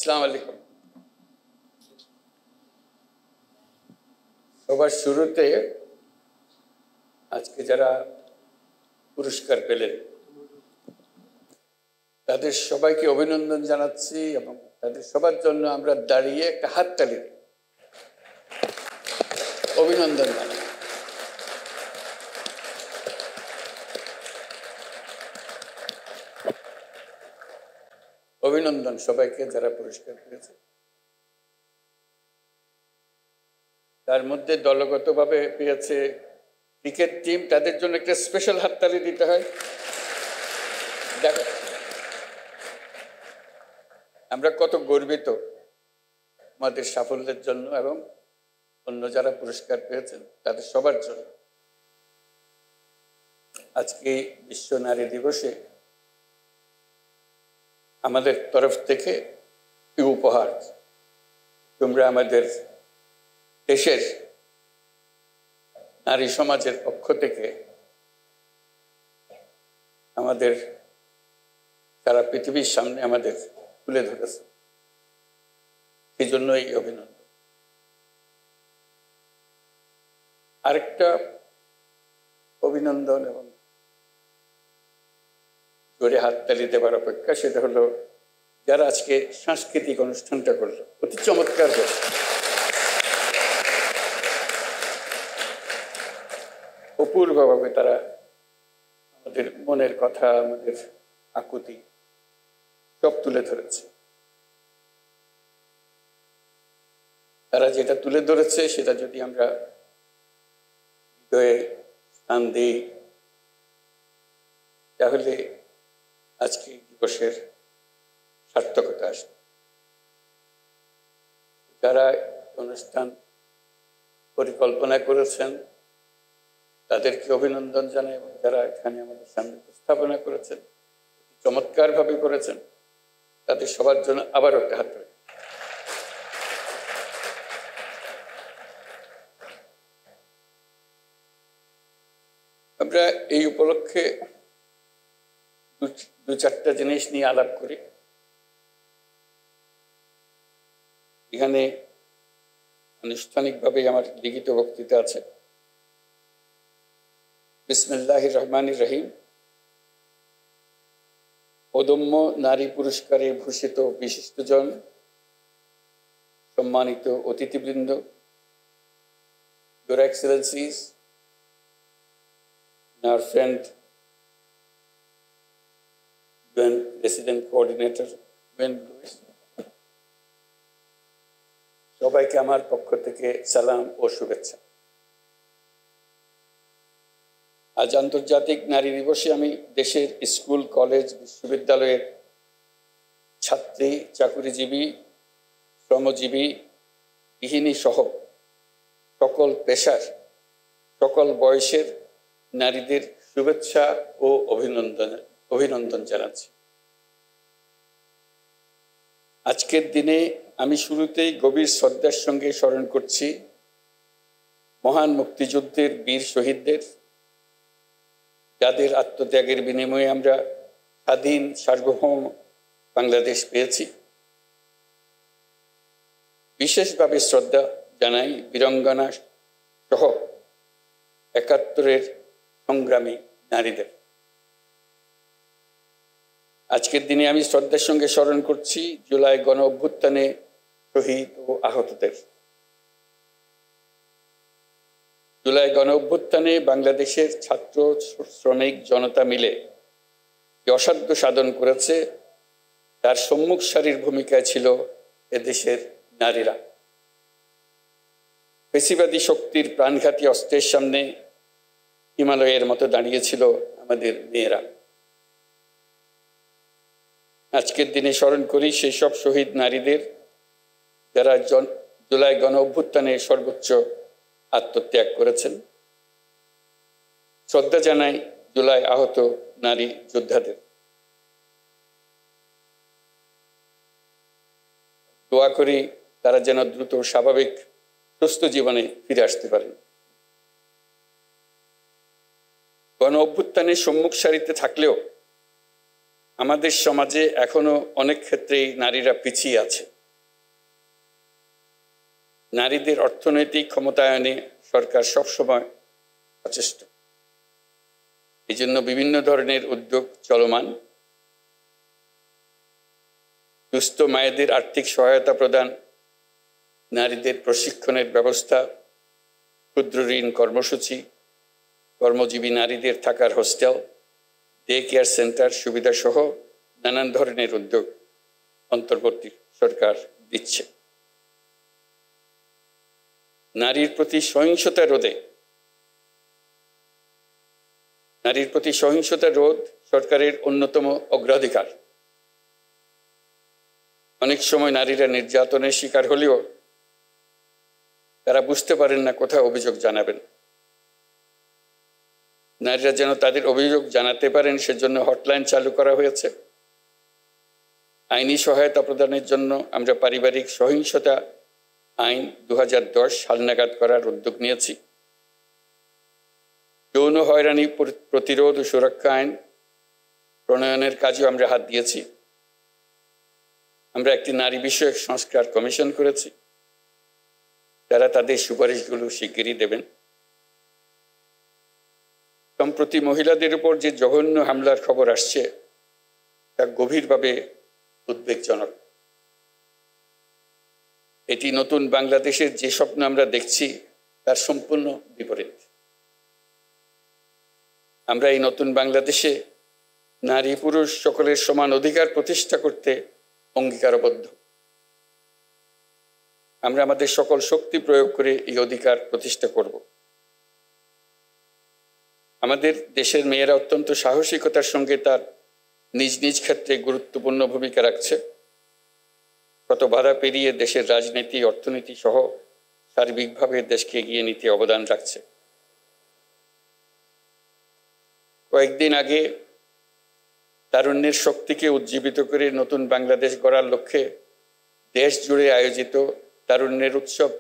আসসালামু আলাইকুম। সবার শুরুতে আজকে যারা পুরস্কার পেলেন তাদের সবাইকে অভিনন্দন জানাচ্ছি এবং তাদের সবার জন্য আমরা দাঁড়িয়ে একটা হাততালি দিই, অভিনন্দন জানাই। অভিনন্দন সবাইকে যারা পুরস্কার পেয়েছে। তার মধ্যে দলগতভাবে পেয়েছে ক্রিকেট টিম, তাদের জন্য একটা স্পেশাল হাততালি দিতে হয়। দেখো আমরা কত গর্বিত আমাদের সাফল্যের জন্য এবং অন্য যারা পুরস্কার পেয়েছেন তাদের সবার জন্য। আজকে বিশ্ব নারী দিবসে আমাদের তরফ থেকে এই উপহার, তোমরা আমাদের দেশের নারী সমাজের পক্ষ থেকে আমাদের সারা পৃথিবীর সামনে আমাদের তুলে ধরেছে, সেই জন্যই অভিনন্দন। আরেকটা অভিনন্দন এবং জোরে হাততালি দেবার অপেক্ষা, সেটা হলো যারা আজকে সাংস্কৃতিক অনুষ্ঠানটা করলো, অতি চমৎকার হয়েছে। অপূর্বভাবে তারা আমাদের মনের কথা, আমাদের আকুতি সব তুলে ধরেছে। তারা যেটা তুলে ধরেছে সেটা যদি আমরা হৃদয়ে স্থান দিই তাহলে আজকে দিবসের সার্থকতা আসবে। যারা অনুষ্ঠান পরিকল্পনা করেছেন তাদেরকে অভিনন্দন জানাই এবং যারা এখানে আমাদের সামনে উপস্থাপনা করেছেন, চমৎকারভাবে করেছেন, তাদের সবার জন্য আবার একটা হাত ধরে। আমরা এই উপলক্ষে দু চারটা জিনিস নিয়ে আলাপ করি। এখানে আনুষ্ঠানিকভাবে আমার লিখিত বক্তৃতা আছে। বিসমিল্লাহির রহমানির রহিম। অদম্য নারী পুরস্কারে ভূষিত বিশিষ্টজন, সম্মানিত অতিথিবৃন্দ, Your Excellencies, our friend UN Resident Coordinator UN Lewis, সবাইকে আমার পক্ষ থেকে সালাম ও শুভেচ্ছা। আজ আন্তর্জাতিক নারী দিবসে আমি দেশের স্কুল, কলেজ, বিশ্ববিদ্যালয়ের ছাত্রী, চাকুরিজীবী, শ্রমজীবী, গৃহিণী সহ সকল পেশার, সকল বয়সের নারীদের শুভেচ্ছা ও অভিনন্দন জানাচ্ছি। আজকের দিনে আমি শুরুতেই গভীর শ্রদ্ধার সঙ্গে স্মরণ করছি মহান মুক্তিযুদ্ধের বীর শহীদদের, যাদের আত্মত্যাগের বিনিময়ে আমরা স্বাধীন সার্বভৌম বাংলাদেশ পেয়েছি। বিশেষভাবে শ্রদ্ধা জানাই বীরাঙ্গনা সহ ৭১-এর সংগ্রামী নারীদের। আজকের দিনে আমি শ্রদ্ধার সঙ্গে স্মরণ করছি জুলাই গণ অভ্যুত্থানে শহীদ ও আহতদের। জুলাই গণ অভ্যুত্থানে বাংলাদেশের ছাত্র, শ্রমিক জনতা মিলে যে অসাধ্য সাধন করেছে তার সম্মুখ সারির ভূমিকায় ছিল এদেশের নারীরা। পেশিবাদী শক্তির প্রাণঘাতী অস্ত্রের সামনে হিমালয়ের মতো দাঁড়িয়েছিল আমাদের মেয়েরা। আজকের দিনে স্মরণ করি সেই সব শহীদ নারীদের যারা জুলাই গণ অভ্যুত্থানে সর্বোচ্চ আত্মত্যাগ করেছেন। শ্রদ্ধা জানাই জুলাই আহত নারী যোদ্ধাদের। দোয়া করি তারা যেন দ্রুত স্বাভাবিক সুস্থ জীবনে ফিরে আসতে পারেন। গণ অভ্যুত্থানের সম্মুখ সারিতে থাকলেও আমাদের সমাজে এখনো অনেক ক্ষেত্রেই নারীরা পিছিয়ে আছে। নারীদের অর্থনৈতিক ক্ষমতায়নে সরকার সবসময় সচেষ্ট। এই জন্য বিভিন্ন ধরনের উদ্যোগ চলমান। দুস্থ মায়েদের আর্থিক সহায়তা প্রদান, নারীদের প্রশিক্ষণের ব্যবস্থা, ক্ষুদ্র ঋণ কর্মসূচি, কর্মজীবী নারীদের থাকার হোস্টেল, ডে কেয়ার সেন্টার সুবিধা সহ নানান ধরনের উদ্যোগ অন্তর্বর্তী সরকার দিচ্ছে। নারীর প্রতি সহিংসতা রোধ সরকারের অন্যতম অগ্রাধিকার। অনেক সময় নারীরা নির্যাতনের শিকার হলেও তারা বুঝতে পারেন না কোথায় অভিযোগ জানাবেন। নারীরা যেন তাদের অভিযোগ জানাতে পারেন সেজন্য হটলাইন চালু করা হয়েছে। আইনি সহায়তা প্রদানের জন্য আমরা পারিবারিক সহিংসতা আইন 2010 হালনাগাদ করার উদ্যোগ নিয়েছি। যৌন হয়রানি প্রতিরোধ ও সুরক্ষা আইন প্রণয়নের কাজেও আমরা হাত দিয়েছি। আমরা একটি নারী বিষয়ক সংস্কার কমিশন করেছি, যারা তাদের সুপারিশগুলো শিগগিরই দেবেন। সম্প্রতি মহিলাদের উপর যে জঘন্য হামলার খবর আসছে তা গভীরভাবে উদ্বেগজনক। এটি নতুন বাংলাদেশের যে স্বপ্ন আমরা দেখছি তার সম্পূর্ণ বিপরীত। আমরা এই নতুন বাংলাদেশে নারী পুরুষ সকলের সমান অধিকার প্রতিষ্ঠা করতে অঙ্গীকারবদ্ধ। আমরা আমাদের সকল শক্তি প্রয়োগ করে এই অধিকার প্রতিষ্ঠা করব। আমাদের দেশের মেয়েরা অত্যন্ত সাহসিকতার সঙ্গে তার নিজ নিজ ক্ষেত্রে গুরুত্বপূর্ণ ভূমিকা রাখছে। কত বাধা পেরিয়ে দেশের রাজনীতি, অর্থনীতি সহ সার্বিকভাবে দেশকে এগিয়ে নিতে অবদান রাখছে। কয়েকদিন আগে তারুণ্যের শক্তিকে উজ্জীবিত করে নতুন বাংলাদেশ গড়ার লক্ষ্যে দেশ জুড়ে আয়োজিত তারুণ্যের উৎসব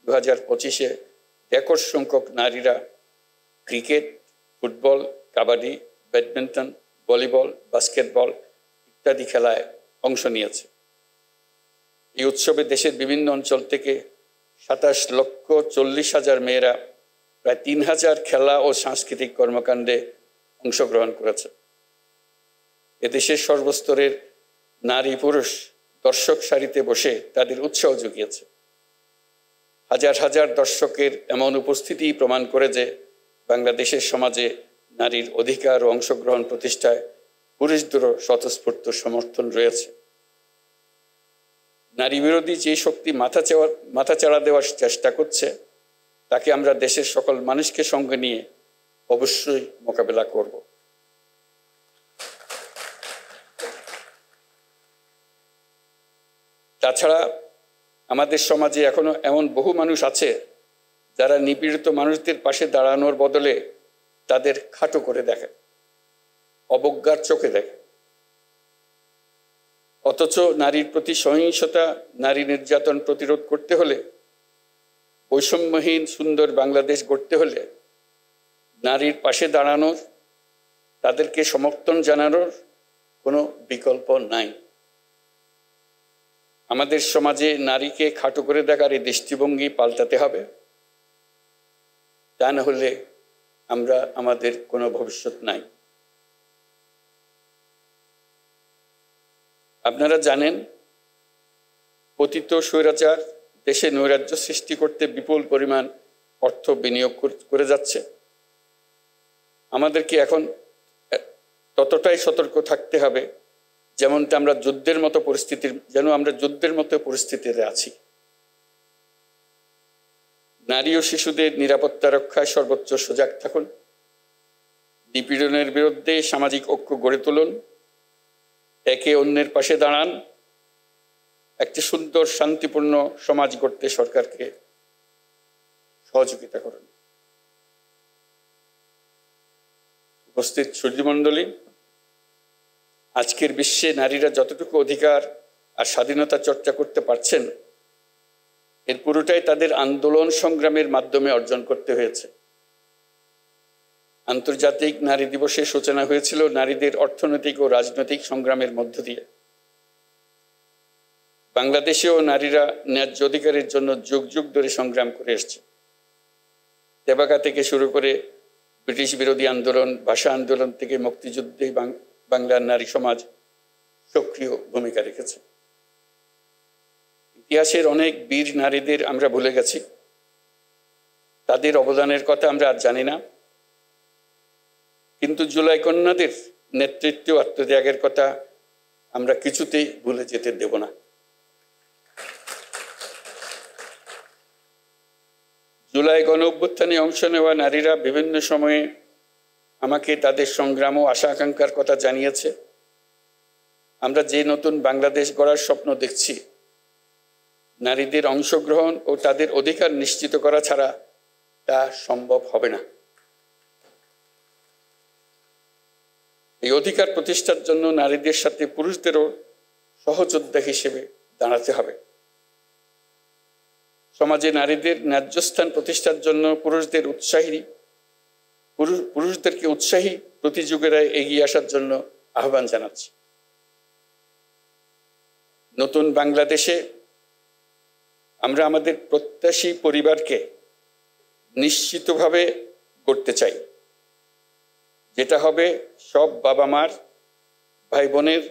2025-এ রেকর্ড সংখ্যক নারীরা cricket, football, kabaddi, badminton, volleyball, basketball ইত্যাদি খেলায় অংশ নিয়েছে। এই উৎসবে দেশের বিভিন্ন অঞ্চল থেকে 27,40,000 মেয়েরা প্রায় 3,000 খেলা ও সাংস্কৃতিক কর্মকাণ্ডে অংশগ্রহণ করেছে। এদেশের সর্বস্তরের নারী পুরুষ দর্শক সারিতে বসে তাদের উৎসাহ জুগিয়েছে। হাজার হাজার দর্শকের এমন উপস্থিতি প্রমাণ করে যে বাংলাদেশের সমাজে নারীর অধিকার ও অংশগ্রহণ প্রতিষ্ঠায় পুরুষদেরও স্বতঃস্ফূর্ত সমর্থন রয়েছে। নারী বিরোধী যে শক্তি মাথাচাড়া দেওয়ার চেষ্টা করছে তাকে আমরা দেশের সকল মানুষকে সঙ্গে নিয়ে অবশ্যই মোকাবেলা করব। তাছাড়া আমাদের সমাজে এখনো এমন বহু মানুষ আছে যারা নিপীড়িত মানুষদের পাশে দাঁড়ানোর বদলে তাদের খাটো করে দেখে, অবজ্ঞার চোখে দেখে। অথচ নারীর প্রতি সহিংসতা, নারী নির্যাতন প্রতিরোধ করতে হলে, বৈষম্যহীন সুন্দর বাংলাদেশ গড়তে হলে নারীর পাশে দাঁড়ানোর, তাদেরকে সমর্থন জানানোর কোনো বিকল্প নাই। আমাদের সমাজে নারীকে খাটো করে দেখার এই দৃষ্টিভঙ্গি পাল্টাতে হবে। তা না হলে আমাদের কোনো ভবিষ্যৎ নাই। আপনারা জানেন, পতিত স্বৈরাচার দেশে নৈরাজ্য সৃষ্টি করতে বিপুল পরিমাণ অর্থ বিনিয়োগ করে যাচ্ছে। আমাদেরকে এখন ততটাই সতর্ক থাকতে হবে যেমনটা আমরা যুদ্ধের মতো পরিস্থিতিতে আছি। নারী ও শিশুদের নিরাপত্তা রক্ষায় সর্বোচ্চ সজাগ থাকুন। নিপীড়নের বিরুদ্ধে সামাজিক ঐক্য গড়ে তুলুন। একে অন্যের পাশে দাঁড়ান। একটি সুন্দর শান্তিপূর্ণ সমাজ গড়তে সরকারকে সহযোগিতা করুন। উপস্থিত সুধীমণ্ডলী, আজকের বিশ্বে নারীরা যতটুকু অধিকার আর স্বাধীনতা চর্চা করতে পারছেন এর পুরোটাই তাদের আন্দোলন সংগ্রামের মাধ্যমে অর্জন করতে হয়েছে। আন্তর্জাতিক নারী দিবসের সূচনা হয়েছিল নারীদের অর্থনৈতিক ও রাজনৈতিক সংগ্রামের মধ্য দিয়ে। বাংলাদেশেও নারীরা ন্যায্য অধিকারের জন্য যুগ যুগ ধরে সংগ্রাম করে এসছে। তেবাকা থেকে শুরু করে ব্রিটিশ বিরোধী আন্দোলন, ভাষা আন্দোলন থেকে মুক্তিযুদ্ধে বাংলার নারী সমাজ সক্রিয় ভূমিকা রেখেছে। ইতিহাসের অনেক বীর নারীদের আমরা ভুলে গেছি, তাদের অবদানের কথা আমরা আজ জানি না, কিন্তু জুলাই কন্যাদের নেতৃত্ব আত্মত্যাগের কথা আমরা কিছুতেই ভুলে যেতে দেব না। জুলাই গণ অভ্যুত্থানে অংশ নেওয়া নারীরা বিভিন্ন সময়ে আমাকে তাদের সংগ্রাম ও আশা আকাঙ্ক্ষার কথা জানিয়েছে। আমরা যে নতুন বাংলাদেশ গড়ার স্বপ্ন দেখছি, নারীদের অংশগ্রহণ ও তাদের অধিকার নিশ্চিত করা ছাড়া তা সম্ভব হবে না। এই অধিকার প্রতিষ্ঠার জন্য নারীদের সাথে পুরুষদেরও সহযোদ্ধা হিসেবে দাঁড়াতে হবে। সমাজে নারীদের ন্যায্য স্থান প্রতিষ্ঠার জন্য পুরুষদেরকে উৎসাহী প্রতিযোগীরায় এগিয়ে আসার জন্য আহ্বান জানাচ্ছি। নতুন বাংলাদেশে আমরা আমাদের প্রত্যাশী পরিবারকে নিশ্চিতভাবে গড়তে চাই, যেটা হবে সব বাবা মার, ভাই বোনের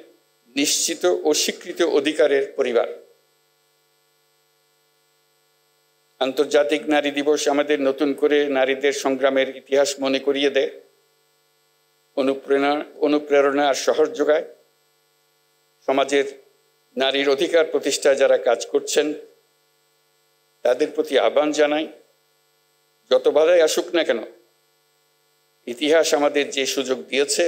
নিশ্চিত ও স্বীকৃত অধিকারের পরিবার। আন্তর্জাতিক নারী দিবস আমাদের নতুন করে নারীদের সংগ্রামের ইতিহাস মনে করিয়ে দেয়, অনুপ্রেরণা আর সাহস যোগায়। সমাজের নারীর অধিকার প্রতিষ্ঠায় যারা কাজ করছেন তাদের প্রতি আহ্বান জানাই, যত বাধাই আসুক না কেন, ইতিহাস আমাদের যে সুযোগ দিয়েছে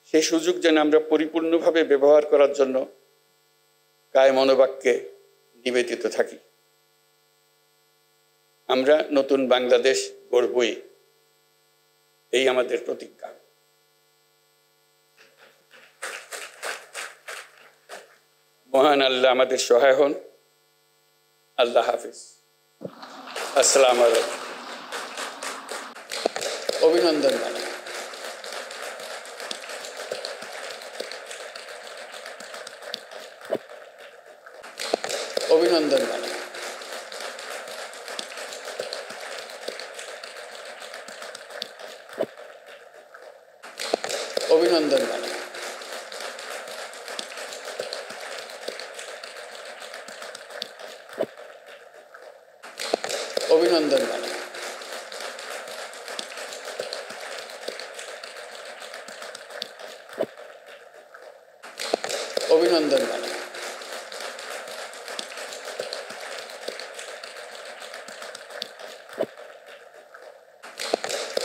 সেই সুযোগ যেন আমরা পরিপূর্ণভাবে ব্যবহার করার জন্য কায় মনোবাক্যে নিবেদিত থাকি। আমরা নতুন বাংলাদেশ গড়বই, এই আমাদের প্রতিজ্ঞা। মহান আল্লাহ আমাদের সহায় হন। আল্লাহ হাফিজ। আসসালামু আলাইকুম। অভিনন্দন জানাই। অভিনন্দন জানাই। অভিনন্দন জানাই। অভিনন্দন জানাই। অভিনন্দন জানাই।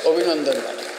অভিনন্দন জানাই।